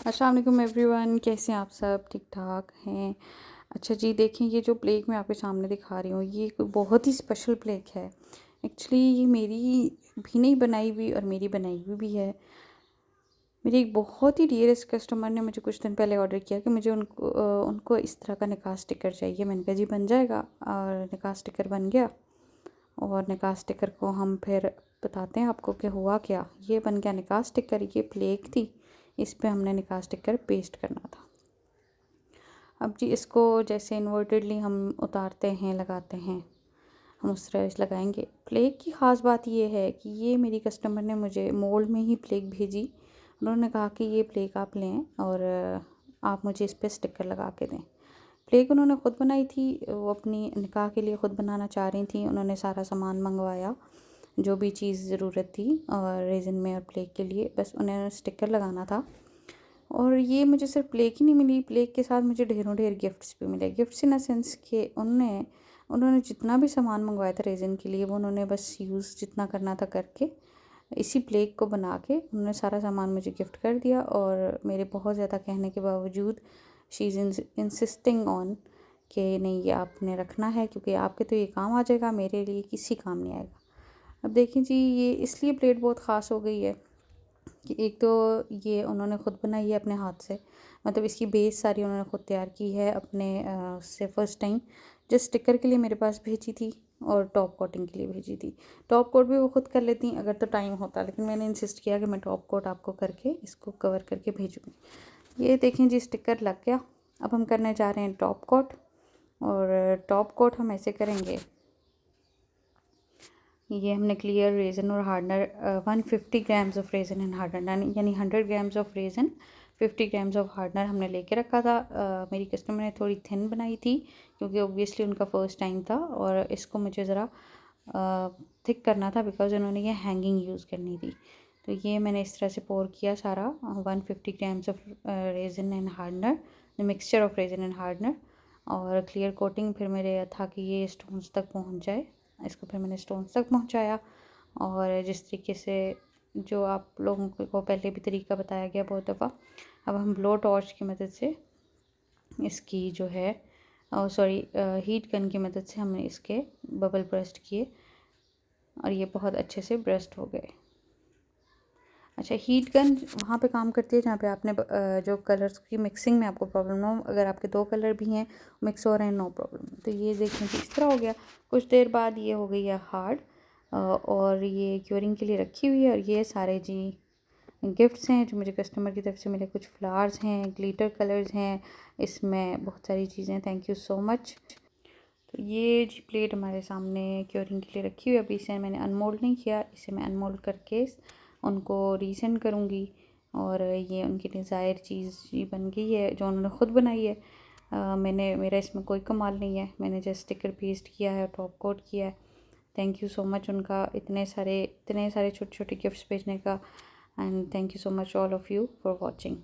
अस्सलाम वालेकुम एवरीवन, कैसे हैं आप सब? ठीक ठाक हैं? अच्छा जी, देखें ये जो प्लेक मैं आपके सामने दिखा रही हूँ, ये कोई बहुत ही स्पेशल प्लेक है। एक्चुअली ये मेरी भी नहीं बनाई हुई और मेरी बनाई हुई भी है। मेरी एक बहुत ही डियरेस्ट कस्टमर ने मुझे कुछ दिन पहले ऑर्डर किया कि मुझे उनको इस तरह का निकाह स्टिकर चाहिए। मैंने कहा जी बन जाएगा, और निकाह स्टिकर बन गया। और निकाह स्टिकर को हम फिर बताते हैं आपको कि हुआ क्या। ये बन गया निकाह स्टिकर। ये प्लेक थी, इस पे हमने निकाह स्टिकर पेस्ट करना था। अब जी इसको जैसे इन्वर्टेडली हम उतारते हैं, लगाते हैं, हम उस तरह से लगाएंगे। प्लेक की ख़ास बात ये है कि ये मेरी कस्टमर ने मुझे मोल्ड में ही प्लेक भेजी। उन्होंने कहा कि ये प्लेक आप लें और आप मुझे इस पर स्टिकर लगा के दें। प्लेक उन्होंने ख़ुद बनाई थी, वो अपनी निकाह के लिए ख़ुद बनाना चाह रही थी। उन्होंने सारा सामान मंगवाया, जो भी चीज़ ज़रूरत थी और रेज़न में और प्लेक के लिए, बस उन्हें स्टिकर लगाना था। और ये मुझे सिर्फ प्लेक ही नहीं मिली, प्लेक के साथ मुझे ढेरों ढेर गिफ्ट्स भी मिले। गिफ्ट्स इन अ सेंस कि उन्होंने जितना भी सामान मंगवाया था रेज़न के लिए, वो उन्होंने बस यूज़ जितना करना था करके इसी प्लेक को बना के उन्होंने सारा सामान मुझे गिफ्ट कर दिया। और मेरे बहुत ज़्यादा कहने के बावजूद शी इज़ इंसिस्टिंग ऑन कि नहीं ये आपने रखना है, क्योंकि आपके तो ये काम आ जाएगा, मेरे लिए किसी काम नहीं आएगा। अब देखें जी, ये इसलिए प्लेट बहुत ख़ास हो गई है कि एक तो ये उन्होंने ख़ुद बनाई है अपने हाथ से, मतलब इसकी बेस सारी उन्होंने ख़ुद तैयार की है अपने से फ़र्स्ट टाइम। जो स्टिकर के लिए मेरे पास भेजी थी और टॉप कोटिंग के लिए भेजी थी। टॉप कोट भी वो ख़ुद कर लेती अगर तो टाइम होता, लेकिन मैंने इंसिस्ट किया कि मैं टॉप कोट आपको करके इसको कवर करके भेजूँगी। ये देखें जी स्टिकर लग गया। अब हम करने जा रहे हैं टॉप कोट। और टॉप कोट हम ऐसे करेंगे, ये हमने क्लियर रेज़न और hardener 150 grams of resin and hardener, यानी 100 grams of resin 50 grams of hardener हमने लेके रखा था। मेरी कस्टमर ने थोड़ी थिन बनाई थी क्योंकि ओब्वियसली उनका फ़र्स्ट टाइम था, और इसको मुझे ज़रा थिक करना था बिकॉज़ उन्होंने ये हैंगिंग यूज़ करनी थी। तो ये मैंने इस तरह से पोर किया सारा 150 grams of resin and hardener, mixture of resin and hardener. और क्लियर कोटिंग फिर मेरे था कि ये स्टोन्स तक पहुँच जाए। इसको फिर मैंने स्टोन्स तक पहुँचाया, और जिस तरीके से जो आप लोगों को पहले भी तरीका बताया गया बहुत दफ़ा। अब हम ब्लो टॉर्च की मदद से इसकी जो है हीट गन की मदद से हमने इसके बबल ब्रस्ट किए, और ये बहुत अच्छे से ब्रस्ट हो गए। अच्छा, हीट गन वहाँ पे काम करती है जहाँ पे आपने जो कलर्स की मिक्सिंग में आपको प्रॉब्लम ना हो। अगर आपके दो कलर भी हैं मिक्स हो रहे हैं, नो प्रॉब्लम। तो ये देखें कि इस तरह हो गया। कुछ देर बाद ये हो गई है हार्ड, और ये क्योरिंग के लिए रखी हुई है। और ये सारे जी गिफ्ट्स हैं जो मुझे कस्टमर की तरफ से मिले। कुछ फ्लावर्स हैं, ग्लिटर कलर्स हैं, इसमें बहुत सारी चीज़ें। Thank you so much. तो ये जी प्लेट हमारे सामने क्योरिंग के लिए रखी हुई है। अभी इसे मैंने अनमोल्ड नहीं किया, इसे मैं अनमोल्ड करके उनको रीसेंड करूँगी। और ये उनकी डिज़ायर चीज़ ही बन गई है जो उन्होंने ख़ुद बनाई है। मेरा इसमें कोई कमाल नहीं है, मैंने जस्ट स्टिकर पेस्ट किया है और टॉप कोट किया है। थैंक यू सो मच उनका इतने सारे छोटे छोटे गिफ्ट्स भेजने का। And thank you so much all of you for watching.